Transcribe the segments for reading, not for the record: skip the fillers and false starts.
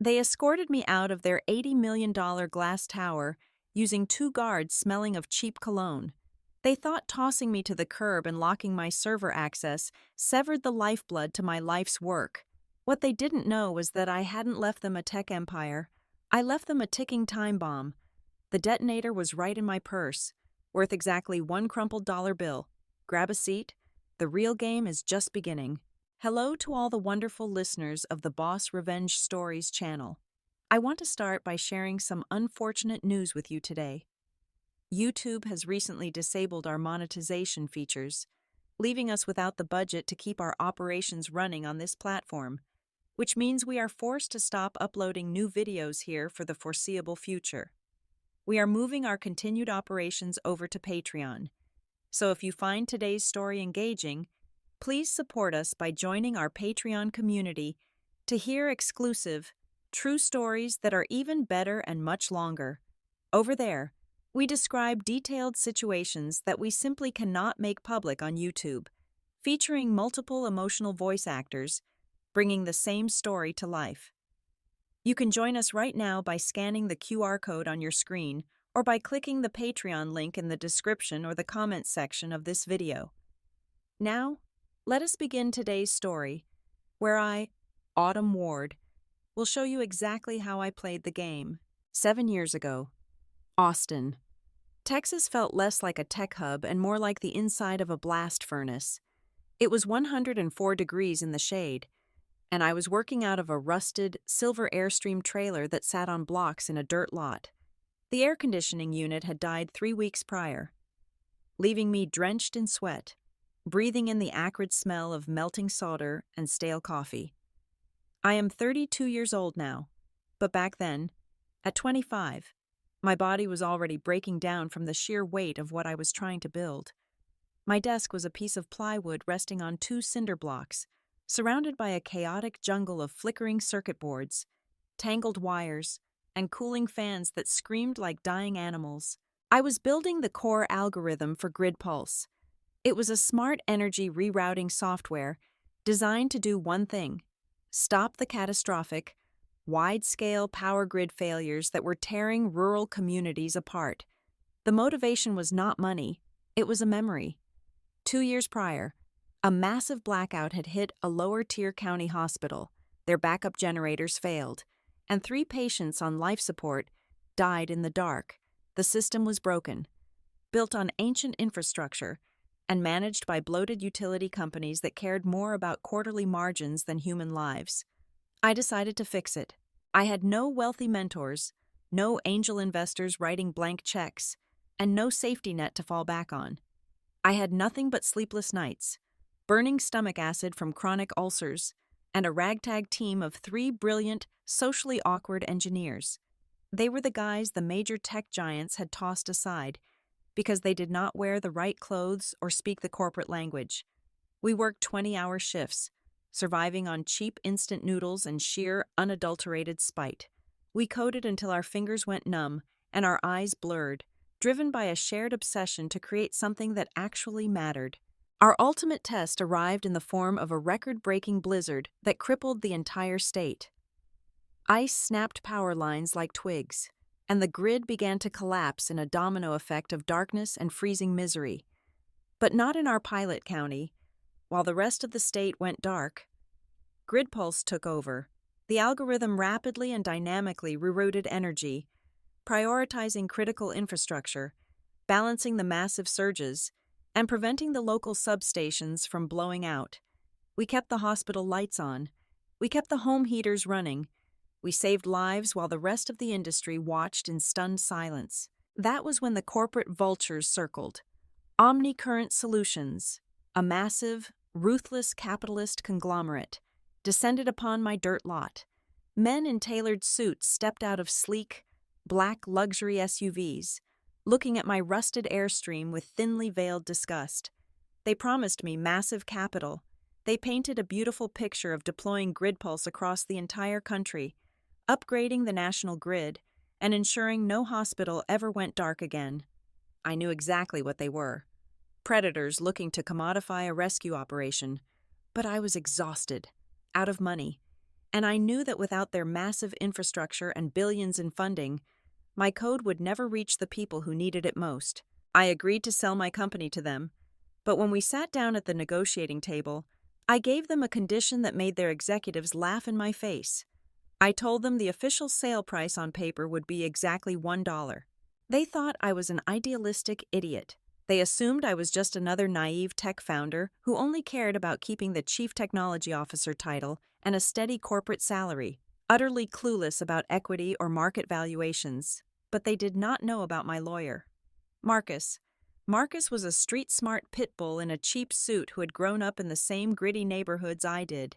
They escorted me out of their $80 million glass tower using two guards smelling of cheap cologne. They thought tossing me to the curb and locking my server access severed the lifeblood to my life's work. What they didn't know was that I hadn't left them a tech empire. I left them a ticking time bomb. The detonator was right in my purse, worth exactly one crumpled dollar bill. Grab a seat. The real game is just beginning. Hello to all the wonderful listeners of the Boss Revenge Stories channel. I want to start by sharing some unfortunate news with you today. YouTube has recently disabled our monetization features, leaving us without the budget to keep our operations running on this platform, which means we are forced to stop uploading new videos here for the foreseeable future. We are moving our continued operations over to Patreon, so if you find today's story engaging, please support us by joining our Patreon community to hear exclusive, true stories that are even better and much longer. Over there, we describe detailed situations that we simply cannot make public on YouTube, featuring multiple emotional voice actors, bringing the same story to life. You can join us right now by scanning the QR code on your screen or by clicking the Patreon link in the description or the comments section of this video. Now, let us begin today's story, where I, Autumn Ward, will show you exactly how I played the game. 7 years ago. Austin. Texas felt less like a tech hub and more like the inside of a blast furnace. It was 104 degrees in the shade, and I was working out of a rusted, silver Airstream trailer that sat on blocks in a dirt lot. The air conditioning unit had died 3 weeks prior, leaving me drenched in sweat, breathing in the acrid smell of melting solder and stale coffee. I am 32 years old now, but back then, at 25, my body was already breaking down from the sheer weight of what I was trying to build. My desk was a piece of plywood resting on 2 cinder blocks, surrounded by a chaotic jungle of flickering circuit boards, tangled wires, and cooling fans that screamed like dying animals. I was building the core algorithm for Grid Pulse. It was a smart energy rerouting software designed to do one thing: stop the catastrophic, wide-scale power grid failures that were tearing rural communities apart. The motivation was not money, it was a memory. 2 years prior, a massive blackout had hit a lower-tier county hospital. Their backup generators failed, and 3 patients on life support died in the dark. The system was broken, built on ancient infrastructure, and managed by bloated utility companies that cared more about quarterly margins than human lives. I decided to fix it. I had no wealthy mentors, no angel investors writing blank checks, and no safety net to fall back on. I had nothing but sleepless nights, burning stomach acid from chronic ulcers, and a ragtag team of 3 brilliant, socially awkward engineers. They were the guys the major tech giants had tossed aside because they did not wear the right clothes or speak the corporate language. We worked 20-hour shifts, surviving on cheap instant noodles and sheer, unadulterated spite. We coded until our fingers went numb and our eyes blurred, driven by a shared obsession to create something that actually mattered. Our ultimate test arrived in the form of a record-breaking blizzard that crippled the entire state. Ice snapped power lines like twigs, and the grid began to collapse in a domino effect of darkness and freezing misery. But not in our pilot county. While the rest of the state went dark, GridPulse took over. The algorithm rapidly and dynamically rerouted energy, prioritizing critical infrastructure, balancing the massive surges, and preventing the local substations from blowing out. We kept the hospital lights on. We kept the home heaters running. We saved lives while the rest of the industry watched in stunned silence. That was when the corporate vultures circled. Omnicurrent Solutions, a massive, ruthless capitalist conglomerate, descended upon my dirt lot. Men in tailored suits stepped out of sleek, black luxury SUVs, looking at my rusted Airstream with thinly veiled disgust. They promised me massive capital. They painted a beautiful picture of deploying GridPulse across the entire country, upgrading the national grid, and ensuring no hospital ever went dark again. I knew exactly what they were. Predators looking to commodify a rescue operation. But I was exhausted, out of money, And I knew that without their massive infrastructure and billions in funding, my code would never reach the people who needed it most. I agreed to sell my company to them, but when we sat down at the negotiating table, I gave them a condition that made their executives laugh in my face. I told them the official sale price on paper would be exactly $1. They thought I was an idealistic idiot. They assumed I was just another naive tech founder who only cared about keeping the Chief Technology Officer title and a steady corporate salary, utterly clueless about equity or market valuations. But they did not know about my lawyer, Marcus. Marcus was a street-smart pit bull in a cheap suit who had grown up in the same gritty neighborhoods I did.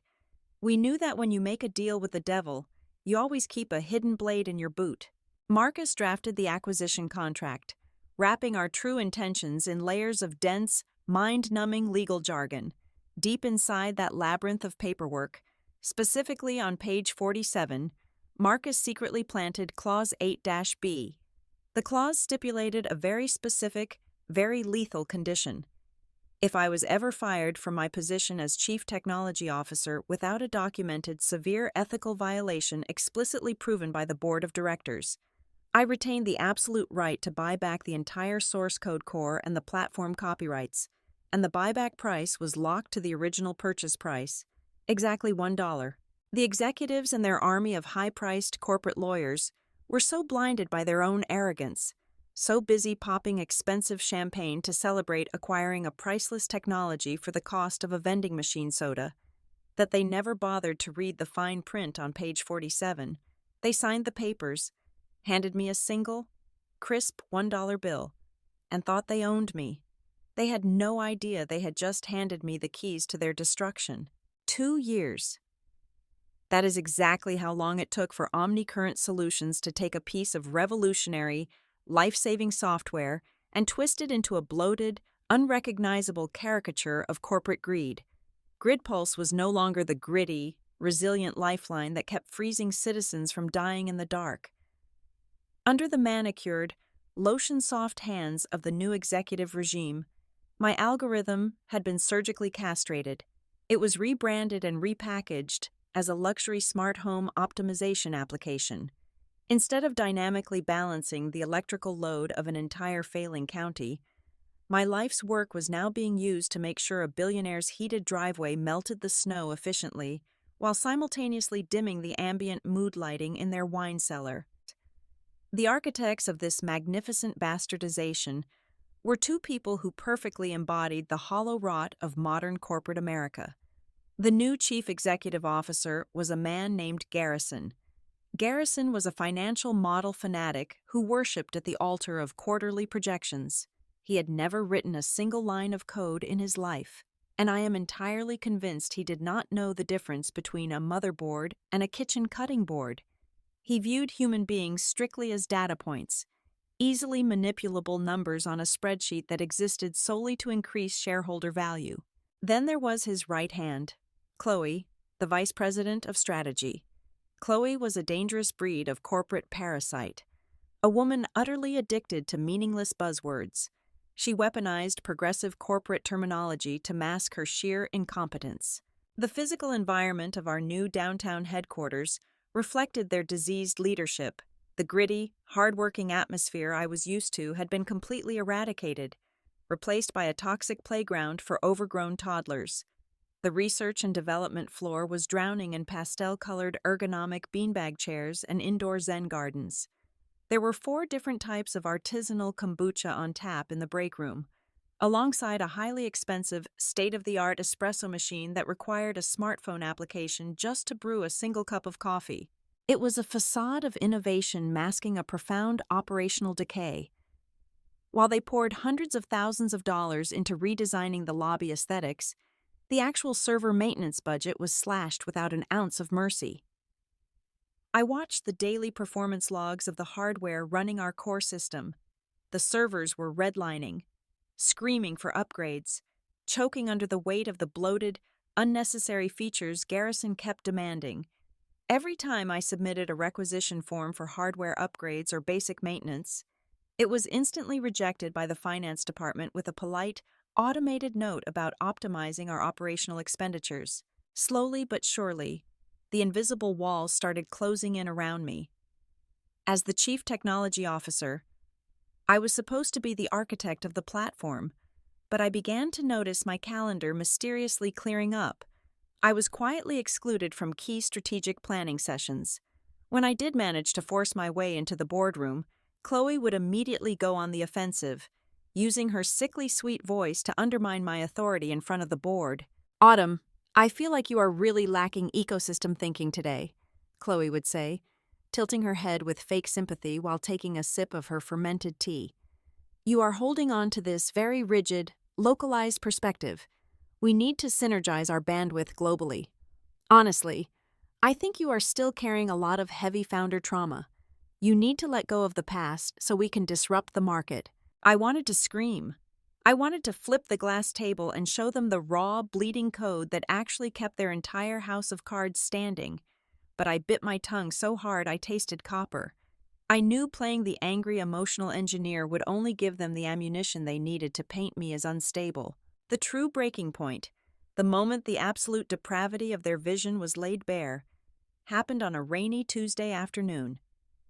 We knew that when you make a deal with the devil, you always keep a hidden blade in your boot. Marcus drafted the acquisition contract, wrapping our true intentions in layers of dense, mind-numbing legal jargon. Deep inside that labyrinth of paperwork, specifically on page 47, Marcus secretly planted Clause 8-B. The clause stipulated a very specific, very lethal condition. If I was ever fired from my position as Chief Technology Officer without a documented severe ethical violation explicitly proven by the Board of Directors, I retained the absolute right to buy back the entire source code core and the platform copyrights, and the buyback price was locked to the original purchase price, exactly $1. The executives and their army of high-priced corporate lawyers were so blinded by their own arrogance, so busy popping expensive champagne to celebrate acquiring a priceless technology for the cost of a vending machine soda, that they never bothered to read the fine print on page 47. They signed the papers, handed me a single, crisp $1 bill, and thought they owned me. They had no idea they had just handed me the keys to their destruction. 2 years. That is exactly how long it took for Omnicurrent Solutions to take a piece of revolutionary, life-saving software and twist it into a bloated, unrecognizable caricature of corporate greed. GridPulse was no longer the gritty, resilient lifeline that kept freezing citizens from dying in the dark. Under the manicured, lotion-soft hands of the new executive regime, my algorithm had been surgically castrated. It was rebranded and repackaged as a luxury smart home optimization application. Instead of dynamically balancing the electrical load of an entire failing county, my life's work was now being used to make sure a billionaire's heated driveway melted the snow efficiently while simultaneously dimming the ambient mood lighting in their wine cellar. The architects of this magnificent bastardization were two people who perfectly embodied the hollow rot of modern corporate America. The new chief executive officer was a man named Garrison. Garrison was a financial model fanatic who worshipped at the altar of quarterly projections. He had never written a single line of code in his life, and I am entirely convinced he did not know the difference between a motherboard and a kitchen cutting board. He viewed human beings strictly as data points, easily manipulable numbers on a spreadsheet that existed solely to increase shareholder value. Then there was his right hand, Chloe, the vice president of strategy. Chloe was a dangerous breed of corporate parasite, a woman utterly addicted to meaningless buzzwords. She weaponized progressive corporate terminology to mask her sheer incompetence. The physical environment of our new downtown headquarters reflected their diseased leadership. The gritty, hard-working atmosphere I was used to had been completely eradicated, replaced by a toxic playground for overgrown toddlers. The research and development floor was drowning in pastel-colored ergonomic beanbag chairs and indoor Zen gardens. There were 4 different types of artisanal kombucha on tap in the break room, alongside a highly expensive, state-of-the-art espresso machine that required a smartphone application just to brew a single cup of coffee. It was a facade of innovation masking a profound operational decay. While they poured hundreds of thousands of dollars into redesigning the lobby aesthetics, the actual server maintenance budget was slashed without an ounce of mercy. I watched the daily performance logs of the hardware running our core system. The servers were redlining, screaming for upgrades, choking under the weight of the bloated, unnecessary features Garrison kept demanding. Every time I submitted a requisition form for hardware upgrades or basic maintenance, it was instantly rejected by the finance department with a polite, automated note about optimizing our operational expenditures. Slowly but surely, The invisible walls started closing in around me. As the chief technology officer, I was supposed to be the architect of the platform, but I began to notice my calendar mysteriously clearing up. I was quietly excluded from key strategic planning sessions. When I did manage to force my way into the boardroom, Chloe would immediately go on the offensive, using her sickly sweet voice to undermine my authority in front of the board. "Autumn, I feel like you are really lacking ecosystem thinking today," Chloe would say, tilting her head with fake sympathy while taking a sip of her fermented tea. "You are holding on to this very rigid, localized perspective. We need to synergize our bandwidth globally. Honestly, I think you are still carrying a lot of heavy founder trauma. You need to let go of the past so we can disrupt the market." I wanted to scream. I wanted to flip the glass table and show them the raw, bleeding code that actually kept their entire house of cards standing, but I bit my tongue so hard I tasted copper. I knew playing the angry, emotional engineer would only give them the ammunition they needed to paint me as unstable. The true breaking point, the moment the absolute depravity of their vision was laid bare, happened on a rainy Tuesday afternoon.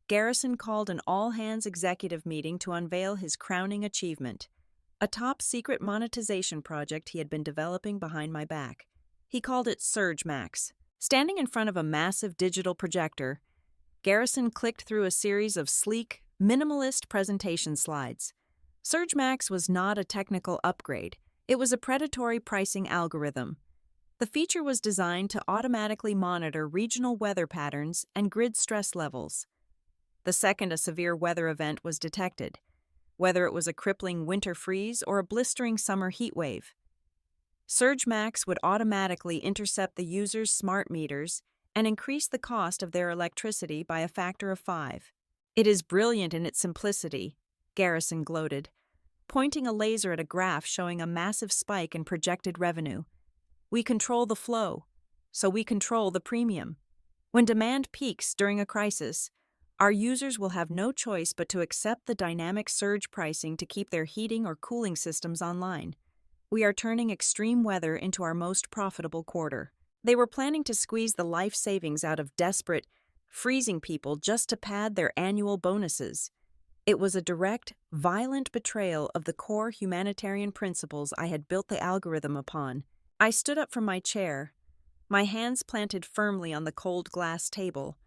Garrison called an all-hands executive meeting to unveil his crowning achievement, a top-secret monetization project he had been developing behind my back. He called it Surge Max. Standing in front of a massive digital projector, Garrison clicked through a series of sleek, minimalist presentation slides. Surge Max was not a technical upgrade. It was a predatory pricing algorithm. The feature was designed to automatically monitor regional weather patterns and grid stress levels. The second a severe weather event was detected, whether it was a crippling winter freeze or a blistering summer heat wave, Surge Max would automatically intercept the user's smart meters and increase the cost of their electricity by a factor of 5. "It is brilliant in its simplicity," Garrison gloated, pointing a laser at a graph showing a massive spike in projected revenue. "We control the flow, so we control the premium. When demand peaks during a crisis, our users will have no choice but to accept the dynamic surge pricing to keep their heating or cooling systems online. We are turning extreme weather into our most profitable quarter." They were planning to squeeze the life savings out of desperate, freezing people just to pad their annual bonuses. It was a direct, violent betrayal of the core humanitarian principles I had built the algorithm upon. I stood up from my chair, my hands planted firmly on the cold glass table.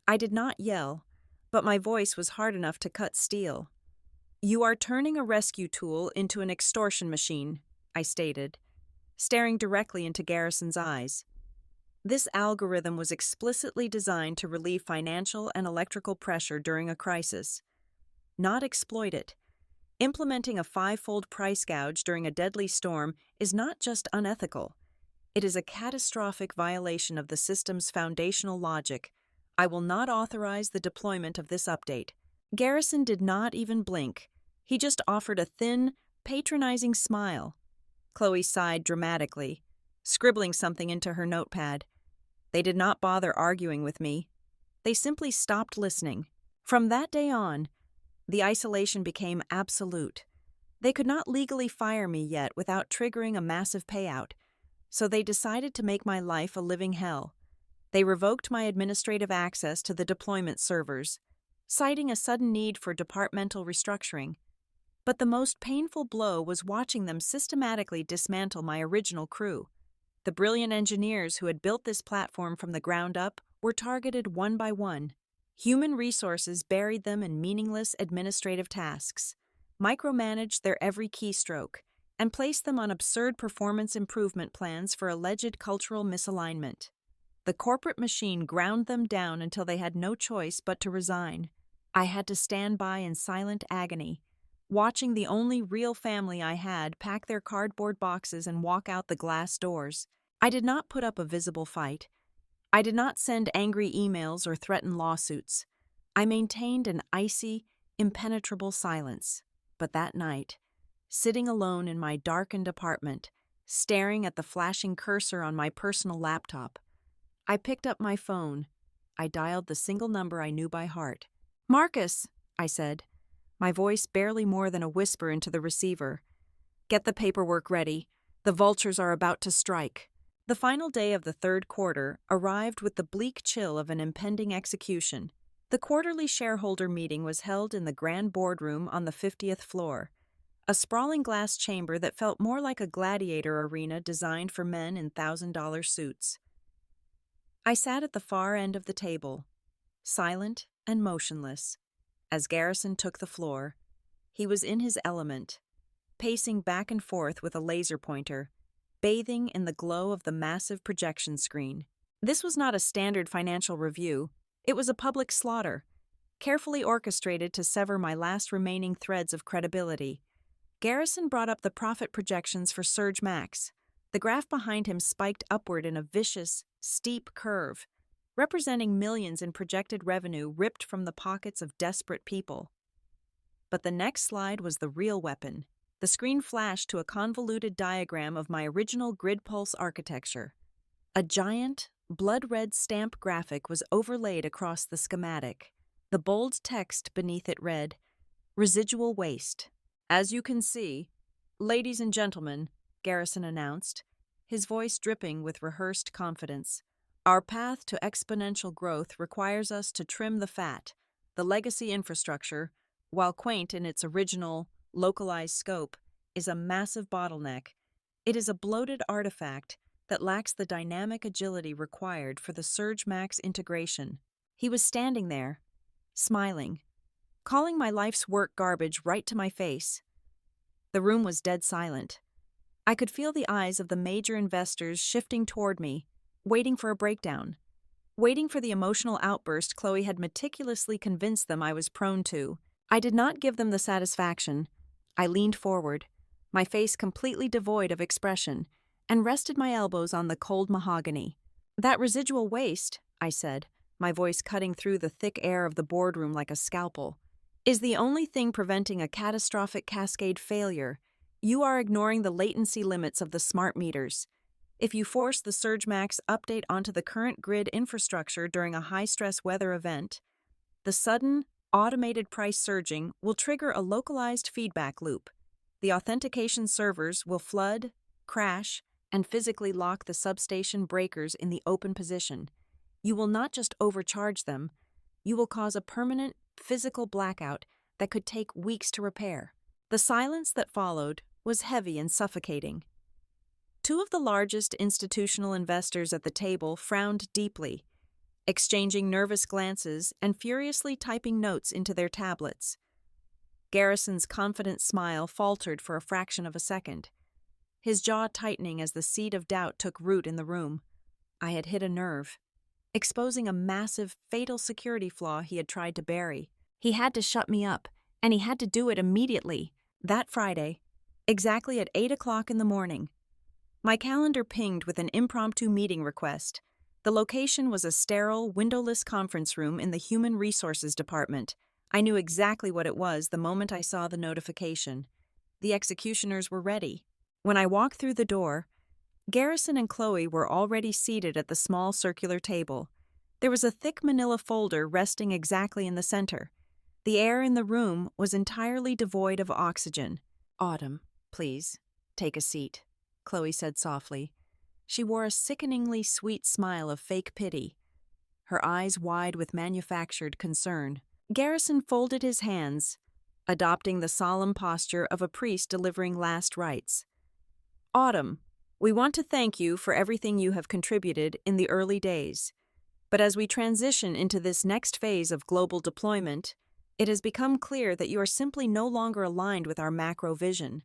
I did not yell, but my voice was hard enough to cut steel. "You are turning a rescue tool into an extortion machine," I stated, staring directly into Garrison's eyes. This algorithm was explicitly designed to relieve financial and electrical pressure during a crisis, not exploit it. Implementing a 5-fold price gouge during a deadly storm is not just unethical. It is a catastrophic violation of the system's foundational logic. I will not authorize the deployment of this update. Garrison did not even blink. He just offered a thin, patronizing smile. Chloe sighed dramatically, scribbling something into her notepad. They did not bother arguing with me. They simply stopped listening. From that day on, the isolation became absolute. They could not legally fire me yet without triggering a massive payout, so they decided to make my life a living hell. They revoked my administrative access to the deployment servers, citing a sudden need for departmental restructuring. But the most painful blow was watching them systematically dismantle my original crew. The brilliant engineers who had built this platform from the ground up were targeted one by one. Human resources buried them in meaningless administrative tasks, micromanaged their every keystroke, and placed them on absurd performance improvement plans for alleged cultural misalignment. The corporate machine ground them down until they had no choice but to resign. I had to stand by in silent agony, watching the only real family I had pack their cardboard boxes and walk out the glass doors. I did not put up a visible fight. I did not send angry emails or threaten lawsuits. I maintained an icy, impenetrable silence. But that night, sitting alone in my darkened apartment, staring at the flashing cursor on my personal laptop, I picked up my phone. I dialed the single number I knew by heart. "Marcus," I said, my voice barely more than a whisper into the receiver. "Get the paperwork ready. The vultures are about to strike." The final day of the third quarter arrived with the bleak chill of an impending execution. The quarterly shareholder meeting was held in the grand boardroom on the 50th floor, a sprawling glass chamber that felt more like a gladiator arena designed for men in $1,000 suits. I sat at the far end of the table, silent and motionless, as Garrison took the floor. He was in his element, pacing back and forth with a laser pointer, bathing in the glow of the massive projection screen. This was not a standard financial review. It was a public slaughter, carefully orchestrated to sever my last remaining threads of credibility. Garrison brought up the profit projections for Surge Max. The graph behind him spiked upward in a vicious, steep curve, representing millions in projected revenue ripped from the pockets of desperate people. But the next slide was the real weapon. The screen flashed to a convoluted diagram of my original grid pulse architecture. A giant, blood-red stamp graphic was overlaid across the schematic. The bold text beneath it read, "Residual waste." "As you can see, ladies and gentlemen," Garrison announced, his voice dripping with rehearsed confidence, "our path to exponential growth requires us to trim the fat. The legacy infrastructure, while quaint in its original, localized scope, is a massive bottleneck. It is a bloated artifact that lacks the dynamic agility required for the Surge Max integration." He was standing there, smiling, calling my life's work garbage right to my face. The room was dead silent. I could feel the eyes of the major investors shifting toward me, waiting for a breakdown, waiting for the emotional outburst Chloe had meticulously convinced them I was prone to. I did not give them the satisfaction. I leaned forward, my face completely devoid of expression, and rested my elbows on the cold mahogany. "That residual waste," I said, my voice cutting through the thick air of the boardroom like a scalpel, "is the only thing preventing a catastrophic cascade failure. You are ignoring the latency limits of the smart meters. If you force the Surge Max update onto the current grid infrastructure during a high-stress weather event, the sudden, automated price surging will trigger a localized feedback loop. The authentication servers will flood, crash, and physically lock the substation breakers in the open position. You will not just overcharge them, you will cause a permanent, physical blackout that could take weeks to repair." The silence that followed was heavy and suffocating. Two of the largest institutional investors at the table frowned deeply, exchanging nervous glances and furiously typing notes into their tablets. Garrison's confident smile faltered for a fraction of a second, his jaw tightening as the seed of doubt took root in the room. I had hit a nerve, exposing a massive, fatal security flaw he had tried to bury. He had to shut me up, and he had to do it immediately. That Friday, exactly at 8 o'clock in the morning. My calendar pinged with an impromptu meeting request. The location was a sterile, windowless conference room in the Human Resources Department. I knew exactly what it was the moment I saw the notification. The executioners were ready. When I walked through the door, Garrison and Chloe were already seated at the small circular table. There was a thick manila folder resting exactly in the center. The air in the room was entirely devoid of oxygen. "Autumn, please, take a seat," Chloe said softly. She wore a sickeningly sweet smile of fake pity, her eyes wide with manufactured concern. Garrison folded his hands, adopting the solemn posture of a priest delivering last rites. "Autumn, we want to thank you for everything you have contributed in the early days. But as we transition into this next phase of global deployment, it has become clear that you are simply no longer aligned with our macro vision.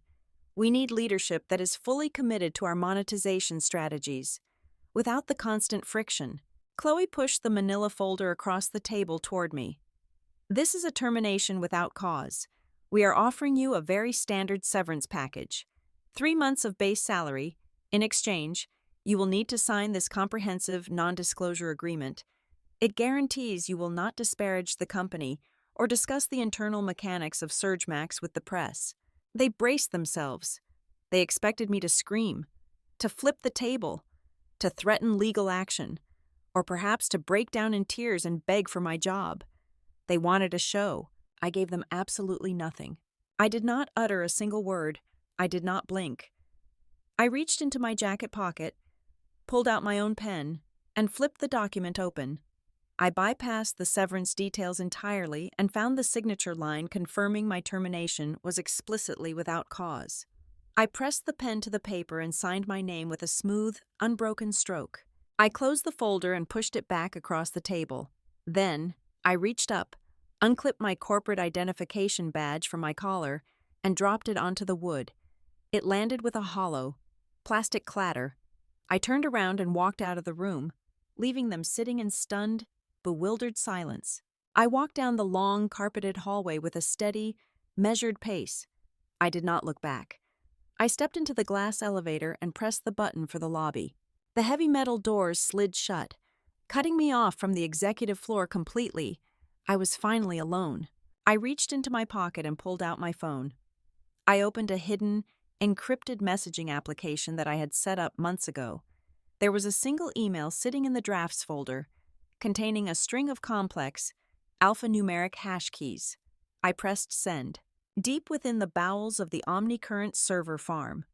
We need leadership that is fully committed to our monetization strategies, without the constant friction." Chloe pushed the manila folder across the table toward me. "This is a termination without cause. We are offering you a very standard severance package. 3 months of base salary. In exchange, you will need to sign this comprehensive non-disclosure agreement. It guarantees you will not disparage the company or discuss the internal mechanics of SurgeMax with the press." They braced themselves. They expected me to scream, to flip the table, to threaten legal action, or perhaps to break down in tears and beg for my job. They wanted a show. I gave them absolutely nothing. I did not utter a single word. I did not blink. I reached into my jacket pocket, pulled out my own pen, and flipped the document open. I bypassed the severance details entirely and found the signature line confirming my termination was explicitly without cause. I pressed the pen to the paper and signed my name with a smooth, unbroken stroke. I closed the folder and pushed it back across the table. Then, I reached up, unclipped my corporate identification badge from my collar, and dropped it onto the wood. It landed with a hollow, plastic clatter. I turned around and walked out of the room, leaving them sitting in stunned, bewildered silence. I walked down the long, carpeted hallway with a steady, measured pace. I did not look back. I stepped into the glass elevator and pressed the button for the lobby. The heavy metal doors slid shut, cutting me off from the executive floor completely. I was finally alone. I reached into my pocket and pulled out my phone. I opened a hidden, encrypted messaging application that I had set up months ago. There was a single email sitting in the drafts folder, containing a string of complex, alphanumeric hash keys. I pressed send. Deep within the bowels of the Omnicurrent server farm,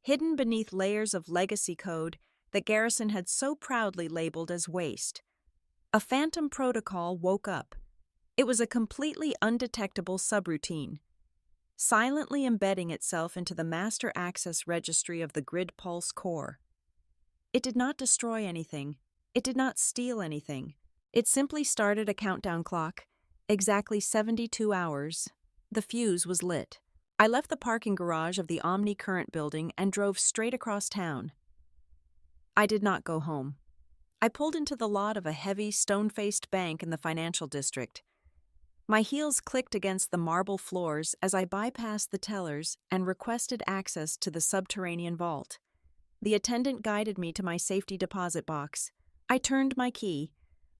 hidden beneath layers of legacy code that Garrison had so proudly labeled as waste, a phantom protocol woke up. It was a completely undetectable subroutine, silently embedding itself into the master access registry of the Grid Pulse core. It did not destroy anything. It did not steal anything. It simply started a countdown clock, exactly 72 hours. The fuse was lit. I left the parking garage of the Omnicurrent building and drove straight across town. I did not go home. I pulled into the lot of a heavy, stone-faced bank in the financial district. My heels clicked against the marble floors as I bypassed the tellers and requested access to the subterranean vault. The attendant guided me to my safety deposit box. I turned my key,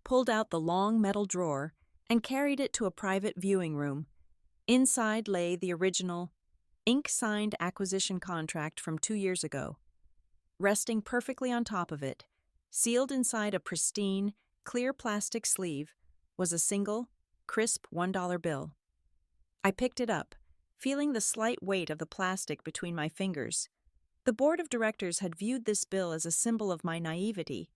pulled out the long metal drawer, and carried it to a private viewing room. Inside lay the original, ink-signed acquisition contract from 2 years ago. Resting perfectly on top of it, sealed inside a pristine, clear plastic sleeve, was a single, crisp $1 bill. I picked it up, feeling the slight weight of the plastic between my fingers. The board of directors had viewed this bill as a symbol of my naivety.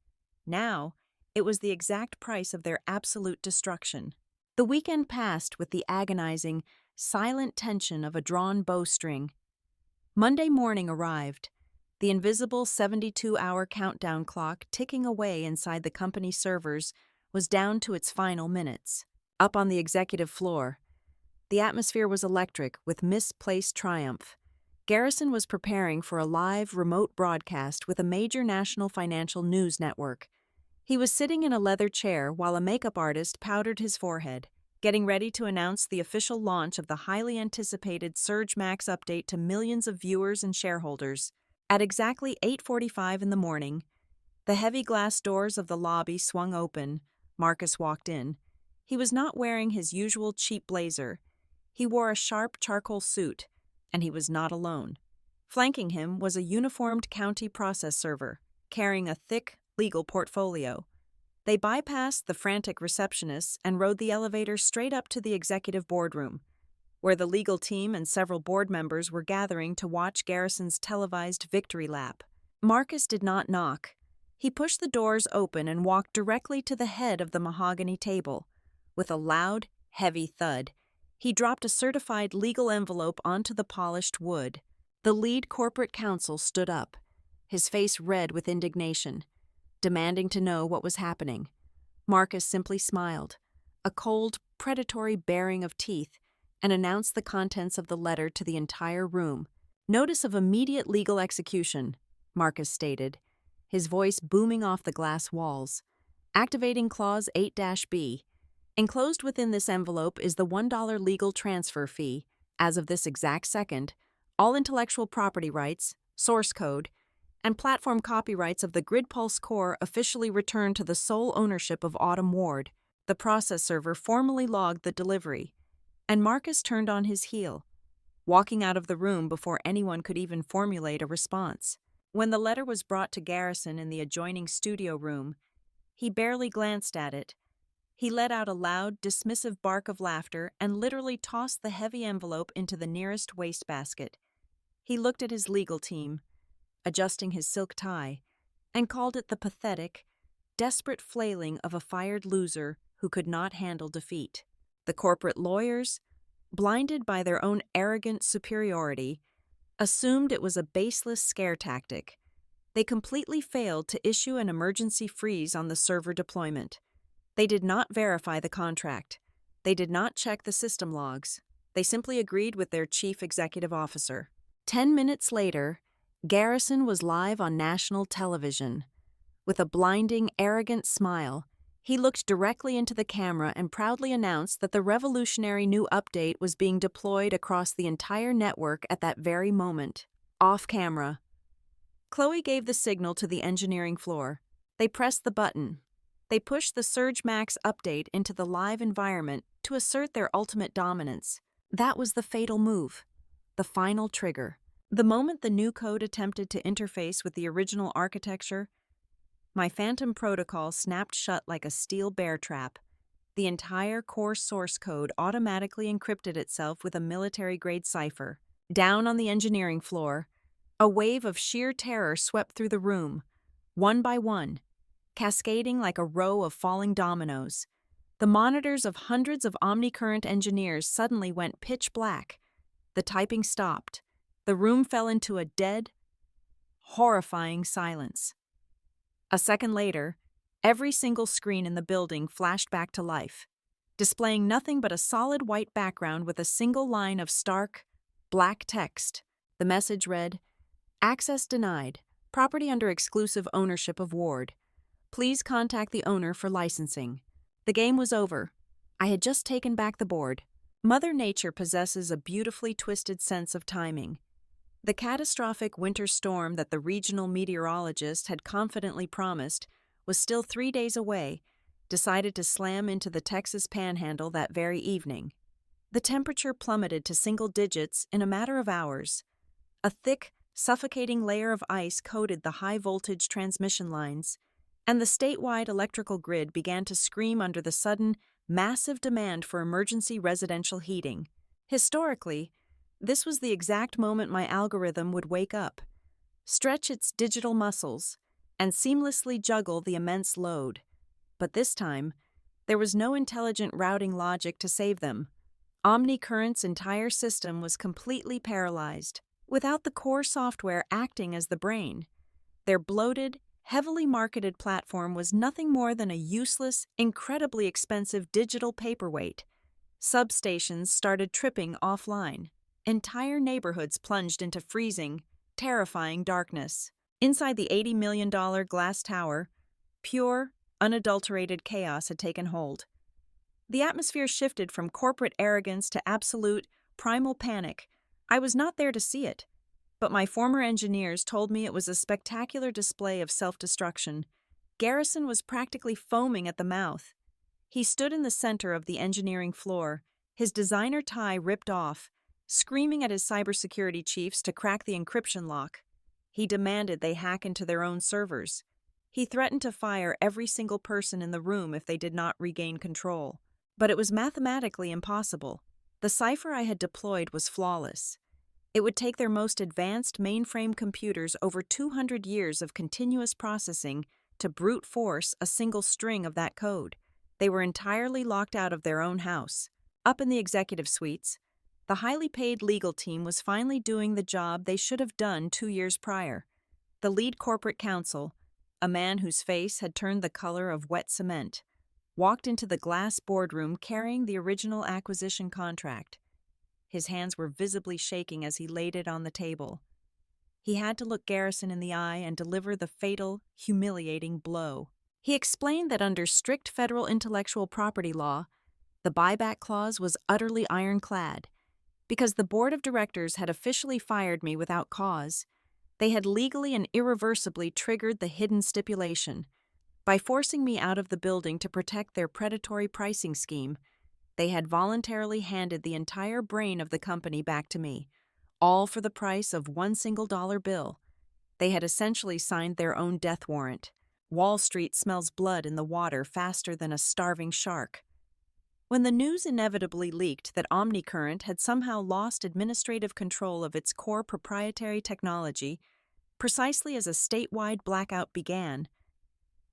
Now, it was the exact price of their absolute destruction. The weekend passed with the agonizing, silent tension of a drawn bowstring. Monday morning arrived, the invisible 72-hour countdown clock ticking away inside the company servers was down to its final minutes. Up on the executive floor, the atmosphere was electric with misplaced triumph. Garrison was preparing for a live, remote broadcast with a major national financial news network. He was sitting in a leather chair while a makeup artist powdered his forehead, getting ready to announce the official launch of the highly anticipated Surge Max update to millions of viewers and shareholders. At exactly 8:45 in the morning, the heavy glass doors of the lobby swung open. Marcus walked in. He was not wearing his usual cheap blazer. He wore a sharp charcoal suit, and he was not alone. Flanking him was a uniformed county process server, carrying a thick, legal portfolio. They bypassed the frantic receptionists and rode the elevator straight up to the executive boardroom, where the legal team and several board members were gathering to watch Garrison's televised victory lap. Marcus did not knock. He pushed the doors open and walked directly to the head of the mahogany table. With a loud, heavy thud, he dropped a certified legal envelope onto the polished wood. The lead corporate counsel stood up, his face red with indignation, demanding to know what was happening. Marcus simply smiled, a cold, predatory baring of teeth, and announced the contents of the letter to the entire room. "Notice of immediate legal execution," Marcus stated, his voice booming off the glass walls. "Activating Clause 8-B. Enclosed within this envelope is the $1 legal transfer fee. As of this exact second, all intellectual property rights, source code, and platform copyrights of the Grid Pulse core officially return to the sole ownership of Autumn Ward." The process server formally logged the delivery, and Marcus turned on his heel, walking out of the room before anyone could even formulate a response. When the letter was brought to Garrison in the adjoining studio room, he barely glanced at it. He let out a loud, dismissive bark of laughter and literally tossed the heavy envelope into the nearest wastebasket. He looked at his legal team, adjusting his silk tie, and called it the pathetic, desperate flailing of a fired loser who could not handle defeat. The corporate lawyers, blinded by their own arrogant superiority, assumed it was a baseless scare tactic. They completely failed to issue an emergency freeze on the server deployment. They did not verify the contract. They did not check the system logs. They simply agreed with their chief executive officer. 10 minutes later, Garrison was live on national television. With a blinding, arrogant smile, he looked directly into the camera and proudly announced that the revolutionary new update was being deployed across the entire network at that very moment. Off camera, Chloe gave the signal to the engineering floor. They pressed the button. They pushed the Surge Max update into the live environment to assert their ultimate dominance. That was the fatal move, the final trigger. The moment the new code attempted to interface with the original architecture, my Phantom protocol snapped shut like a steel bear trap. The entire core source code automatically encrypted itself with a military-grade cipher. Down on the engineering floor, a wave of sheer terror swept through the room, one by one, cascading like a row of falling dominoes. The monitors of hundreds of omnicurrent engineers suddenly went pitch black. The typing stopped. The room fell into a dead, horrifying silence. A second later, every single screen in the building flashed back to life, displaying nothing but a solid white background with a single line of stark, black text. The message read, "Access denied. Property under exclusive ownership of Ward. Please contact the owner for licensing." The game was over. I had just taken back the board. Mother Nature possesses a beautifully twisted sense of timing. The catastrophic winter storm that the regional meteorologist had confidently promised was still 3 days away, decided to slam into the Texas Panhandle that very evening. The temperature plummeted to single digits in a matter of hours. A thick, suffocating layer of ice coated the high-voltage transmission lines, and the statewide electrical grid began to scream under the sudden, massive demand for emergency residential heating. Historically, this was the exact moment my algorithm would wake up, stretch its digital muscles, and seamlessly juggle the immense load. But this time, there was no intelligent routing logic to save them. Omnicurrent's entire system was completely paralyzed. Without the core software acting as the brain, their bloated, heavily marketed platform was nothing more than a useless, incredibly expensive digital paperweight. Substations started tripping offline. Entire neighborhoods plunged into freezing, terrifying darkness. Inside the $80 million glass tower, pure, unadulterated chaos had taken hold. The atmosphere shifted from corporate arrogance to absolute, primal panic. I was not there to see it, but my former engineers told me it was a spectacular display of self-destruction. Garrison was practically foaming at the mouth. He stood in the center of the engineering floor, his designer tie ripped off, screaming at his cybersecurity chiefs to crack the encryption lock. He demanded they hack into their own servers. He threatened to fire every single person in the room if they did not regain control. But it was mathematically impossible. The cipher I had deployed was flawless. It would take their most advanced mainframe computers over 200 years of continuous processing to brute force a single string of that code. They were entirely locked out of their own house. Up in the executive suites, the highly paid legal team was finally doing the job they should have done 2 years prior. The lead corporate counsel, a man whose face had turned the color of wet cement, walked into the glass boardroom carrying the original acquisition contract. His hands were visibly shaking as he laid it on the table. He had to look Garrison in the eye and deliver the fatal, humiliating blow. He explained that under strict federal intellectual property law, the buyback clause was utterly ironclad. Because the board of directors had officially fired me without cause, they had legally and irreversibly triggered the hidden stipulation. By forcing me out of the building to protect their predatory pricing scheme, they had voluntarily handed the entire brain of the company back to me, all for the price of one single dollar bill. They had essentially signed their own death warrant. Wall Street smells blood in the water faster than a starving shark. When the news inevitably leaked that Omnicurrent had somehow lost administrative control of its core proprietary technology, Precisely as a statewide blackout began,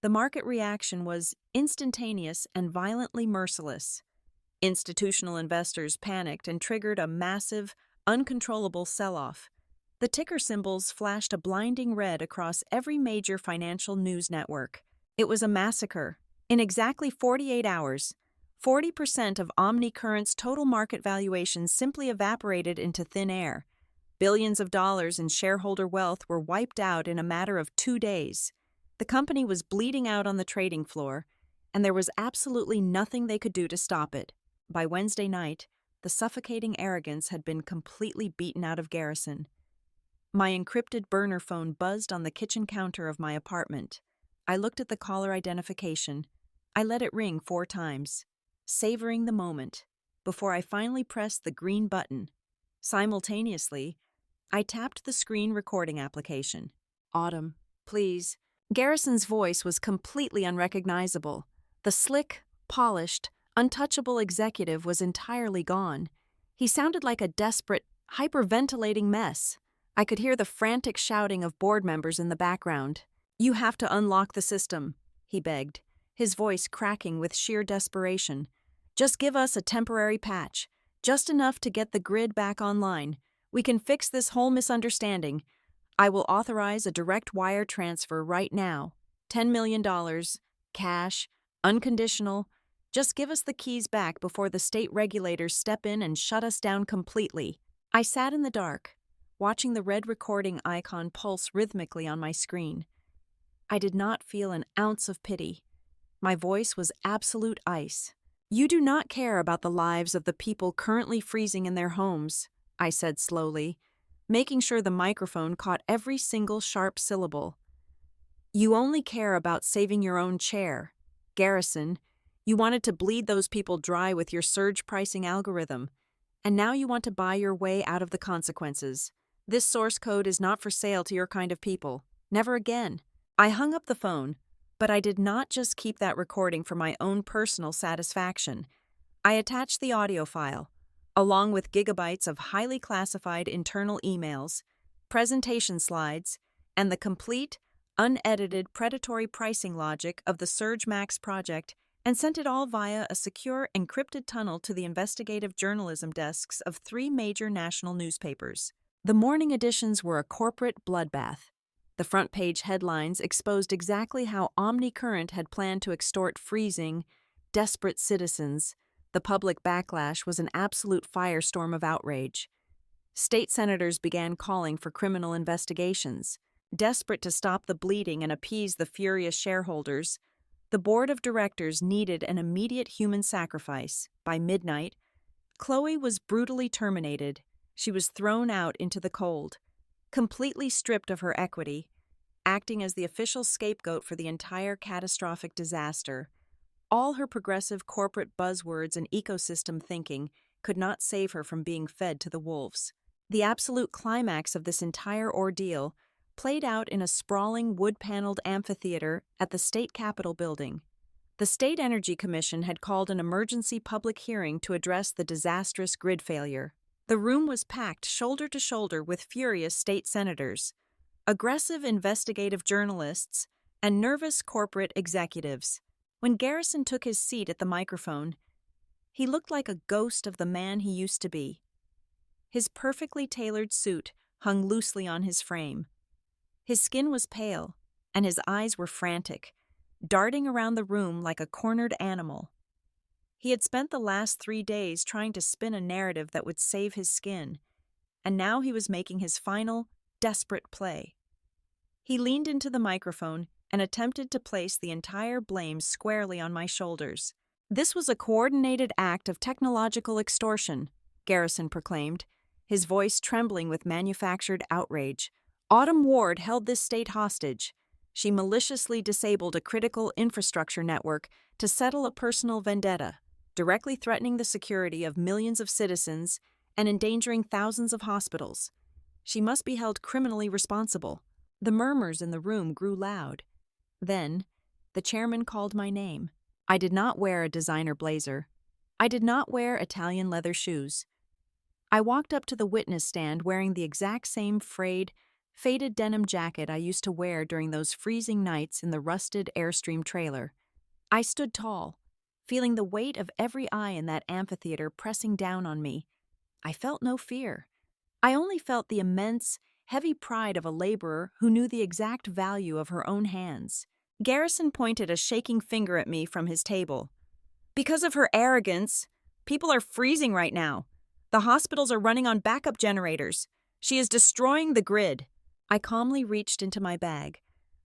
the market reaction was instantaneous and violently merciless. Institutional investors panicked and triggered a massive, uncontrollable sell-off. The ticker symbols flashed a blinding red across every major financial news network. It was a massacre. In exactly 48 hours, 40% of Omnicurrent's total market valuation simply evaporated into thin air. Billions of dollars in shareholder wealth were wiped out in a matter of 2 days. The company was bleeding out on the trading floor, and there was absolutely nothing they could do to stop it. By Wednesday night, the suffocating arrogance had been completely beaten out of Garrison. My encrypted burner phone buzzed on the kitchen counter of my apartment. I looked at the caller identification. I let it ring 4 times, savoring the moment, before I finally pressed the green button. Simultaneously, I tapped the screen recording application. "Autumn, please." Garrison's voice was completely unrecognizable. The slick, polished, untouchable executive was entirely gone. He sounded like a desperate, hyperventilating mess. I could hear the frantic shouting of board members in the background. "You have to unlock the system," he begged, his voice cracking with sheer desperation. "Just give us a temporary patch, just enough to get the grid back online. We can fix this whole misunderstanding. I will authorize a direct wire transfer right now. $10 million, cash, unconditional. Just give us the keys back before the state regulators step in and shut us down completely." I sat in the dark, watching the red recording icon pulse rhythmically on my screen. I did not feel an ounce of pity. My voice was absolute ice. "You do not care about the lives of the people currently freezing in their homes," I said slowly, making sure the microphone caught every single sharp syllable. "You only care about saving your own chair. Garrison, you wanted to bleed those people dry with your surge pricing algorithm, and now you want to buy your way out of the consequences. This source code is not for sale to your kind of people. Never again." I hung up the phone, but I did not just keep that recording for my own personal satisfaction. I attached the audio file, along with gigabytes of highly classified internal emails, presentation slides, and the complete, unedited predatory pricing logic of the Surge Max project, and sent it all via a secure, encrypted tunnel to the investigative journalism desks of 3 major national newspapers. The morning editions were a corporate bloodbath. The front-page headlines exposed exactly how Omnicurrent had planned to extort freezing, desperate citizens. The public backlash was an absolute firestorm of outrage. State senators began calling for criminal investigations. Desperate to stop the bleeding and appease the furious shareholders, the board of directors needed an immediate human sacrifice. By midnight, Chloe was brutally terminated. She was thrown out into the cold, completely stripped of her equity, acting as the official scapegoat for the entire catastrophic disaster. All her progressive corporate buzzwords and ecosystem thinking could not save her from being fed to the wolves. The absolute climax of this entire ordeal played out in a sprawling wood-paneled amphitheater at the state capitol building. The State Energy Commission had called an emergency public hearing to address the disastrous grid failure. The room was packed shoulder to shoulder with furious state senators, aggressive investigative journalists, and nervous corporate executives. When Garrison took his seat at the microphone, he looked like a ghost of the man he used to be. His perfectly tailored suit hung loosely on his frame. His skin was pale, and his eyes were frantic, darting around the room like a cornered animal. He had spent the last 3 days trying to spin a narrative that would save his skin, and now he was making his final, desperate play. He leaned into the microphone and attempted to place the entire blame squarely on my shoulders. "This was a coordinated act of technological extortion," Garrison proclaimed, his voice trembling with manufactured outrage. "Autumn Ward held this state hostage. She maliciously disabled a critical infrastructure network to settle a personal vendetta, directly threatening the security of millions of citizens and endangering thousands of hospitals. She must be held criminally responsible." The murmurs in the room grew loud. Then, the chairman called my name. I did not wear a designer blazer. I did not wear Italian leather shoes. I walked up to the witness stand wearing the exact same frayed, faded denim jacket I used to wear during those freezing nights in the rusted Airstream trailer. I stood tall, feeling the weight of every eye in that amphitheater pressing down on me. I felt no fear. I only felt the immense, heavy pride of a laborer who knew the exact value of her own hands. Garrison pointed a shaking finger at me from his table. Because of her arrogance, people are freezing right now. The hospitals are running on backup generators. She is destroying the grid. I calmly reached into my bag,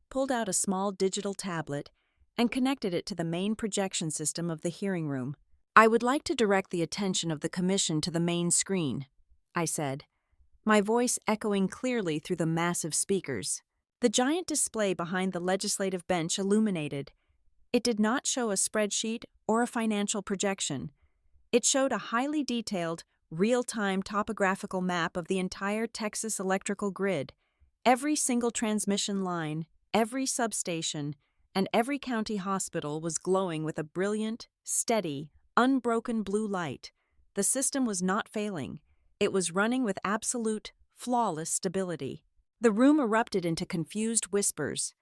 pulled out a small digital tablet, and connected it to the main projection system of the hearing room. I would like to direct the attention of the commission to the main screen, I said, my voice echoing clearly through the massive speakers. The giant display behind the legislative bench illuminated. It did not show a spreadsheet or a financial projection. It showed a highly detailed, real-time topographical map of the entire Texas electrical grid. Every single transmission line, every substation, and every county hospital was glowing with a brilliant, steady, unbroken blue light. The system was not failing. It was running with absolute, flawless stability. The room erupted into confused whispers.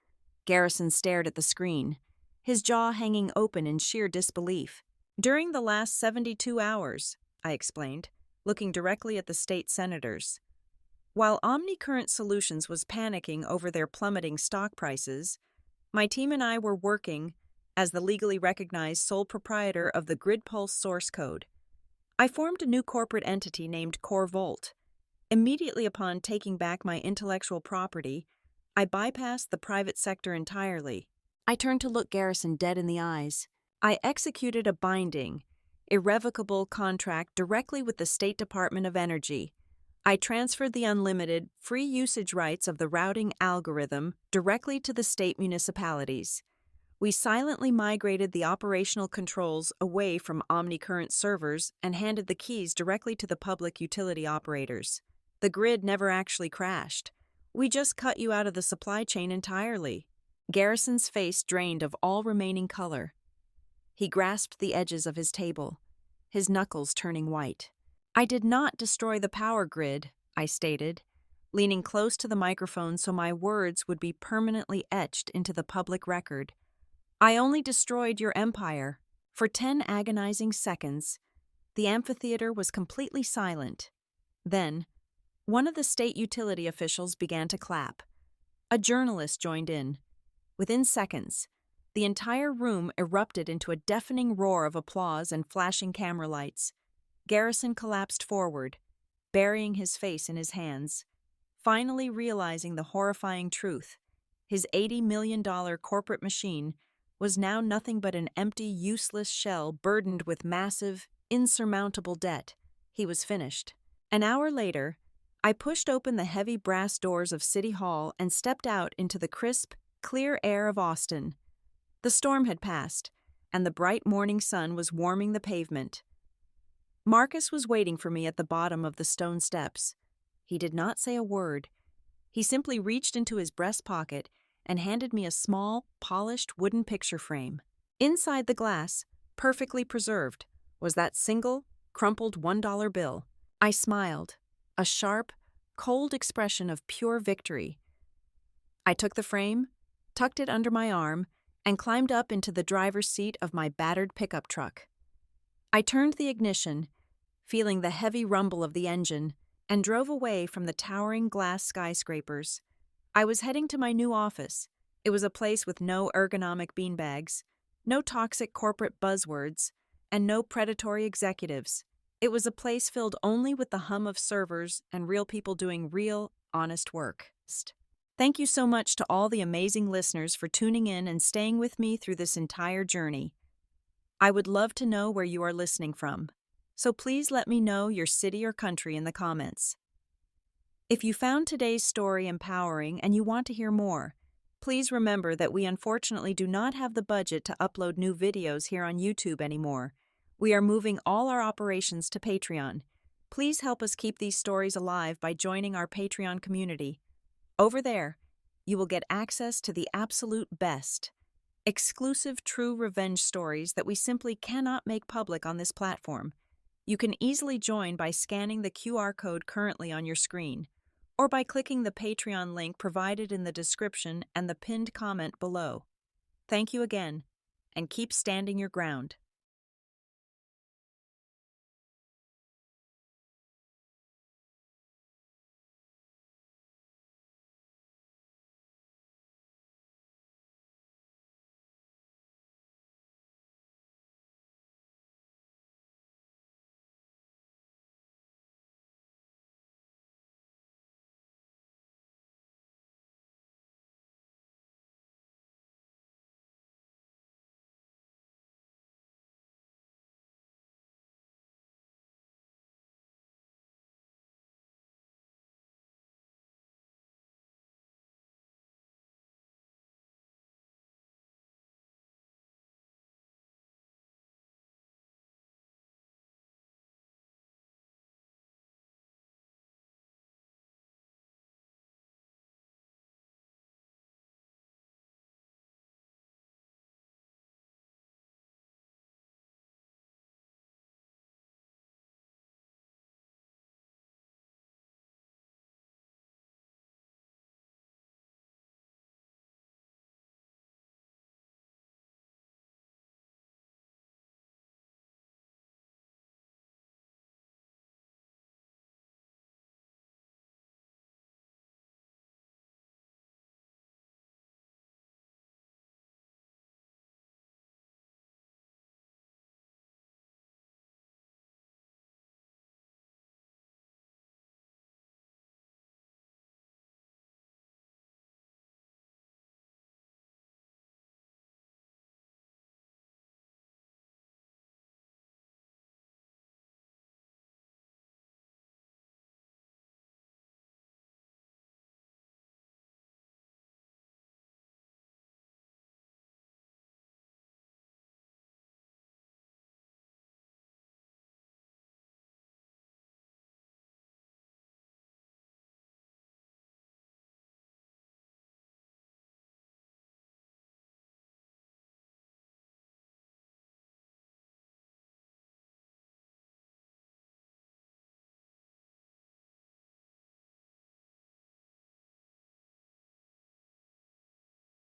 Garrison stared at the screen, his jaw hanging open in sheer disbelief. During the last 72 hours, I explained, looking directly at the state senators. While Omnicurrent Solutions was panicking over their plummeting stock prices, my team and I were working as the legally recognized sole proprietor of the GridPulse source code. I formed a new corporate entity named CoreVolt. Immediately upon taking back my intellectual property, I bypassed the private sector entirely. I turned to look Garrison dead in the eyes. I executed a binding, irrevocable contract directly with the State Department of Energy. I transferred the unlimited, free usage rights of the routing algorithm directly to the state municipalities. We silently migrated the operational controls away from Omnicurrent servers and handed the keys directly to the public utility operators. The grid never actually crashed. We just cut you out of the supply chain entirely. Garrison's face drained of all remaining color. He grasped the edges of his table, his knuckles turning white. I did not destroy the power grid, I stated, leaning close to the microphone so my words would be permanently etched into the public record. I only destroyed your empire. For 10 agonizing seconds, the amphitheater was completely silent. Then, one of the state utility officials began to clap. A journalist joined in. Within seconds, the entire room erupted into a deafening roar of applause and flashing camera lights. Garrison collapsed forward, burying his face in his hands, finally realizing the horrifying truth. His $80 million corporate machine was now nothing but an empty, useless shell burdened with massive, insurmountable debt. He was finished. An hour later, I pushed open the heavy brass doors of City Hall and stepped out into the crisp, clear air of Austin. The storm had passed, and the bright morning sun was warming the pavement. Marcus was waiting for me at the bottom of the stone steps. He did not say a word. He simply reached into his breast pocket and handed me a small, polished wooden picture frame. Inside the glass, perfectly preserved, was that single, crumpled $1 bill. I smiled, a sharp, cold expression of pure victory. I took the frame, tucked it under my arm, and climbed up into the driver's seat of my battered pickup truck. I turned the ignition, feeling the heavy rumble of the engine, and drove away from the towering glass skyscrapers. I was heading to my new office. It was a place with no ergonomic beanbags, no toxic corporate buzzwords, and no predatory executives. It was a place filled only with the hum of servers and real people doing real, honest work. Thank you so much to all the amazing listeners for tuning in and staying with me through this entire journey. I would love to know where you are listening from, so please let me know your city or country in the comments. If you found today's story empowering and you want to hear more, please remember that we unfortunately do not have the budget to upload new videos here on YouTube anymore. We are moving all our operations to Patreon. Please help us keep these stories alive by joining our Patreon community. Over there, you will get access to the absolute best, exclusive true revenge stories that we simply cannot make public on this platform. You can easily join by scanning the QR code currently on your screen, or by clicking the Patreon link provided in the description and the pinned comment below. Thank you again, and keep standing your ground.